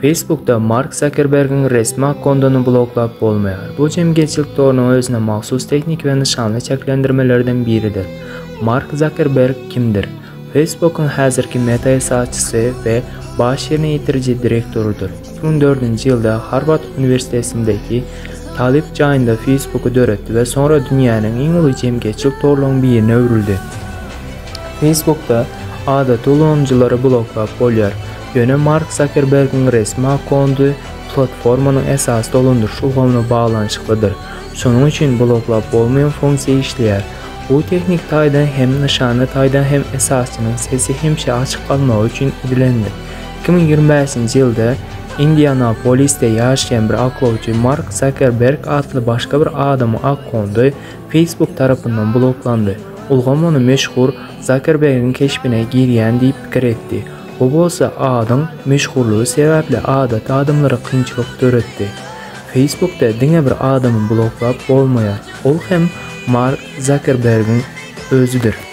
Facebook'ta Mark Zuckerberg'in resmi akkondunu bloklap bolmaýar. Bu jemgyýetçilik torunyň özüne mahsus teknik we nişanly çeklendirmelerden biridir. Mark Zuckerberg kimdir? Facebook'un häzirki Meta esasçysy we baş ýerine ýetiriji direktorudur. 2004-nji ýylda Harvard Üniversitesindeki talip jaýynda Facebook'u döretdi we sonra dünýäniň iň uly jemgyýetçilik torlarynyň birine öwrüldi. Facebook'ta adat kullanjylary bloklap bolýar. Ýöne Mark Zuckerberg'in resmi akkondy platformanyň esas dolandyryş ulgamyna baglanyşyklydyr. Şonuň üçin bloklap bolmaýan funksiýa işleýär. Bu teknik taýdan hem nişanly taýdan hem esasçynyň sesi hemşe açyk kalmagy üçin edilendi. 2025-nji ýylda Indianapolis'te ýaşaýan bir aklawçy Mark Zuckerberg adly başga bir adamyň akkondy Facebook tarapyndan bloklandy. Ulgam onu meşhur Zuckerberg'in keşbine girýän diýip pikir etdi. Bu bolsa adam meşhurluğu sebäpli adat adamlara kynçylyk döretdi. Facebook'ta diňe bir adamy bloklap bolmaýar. Ol hem Mark Zuckerberg'in özüdür.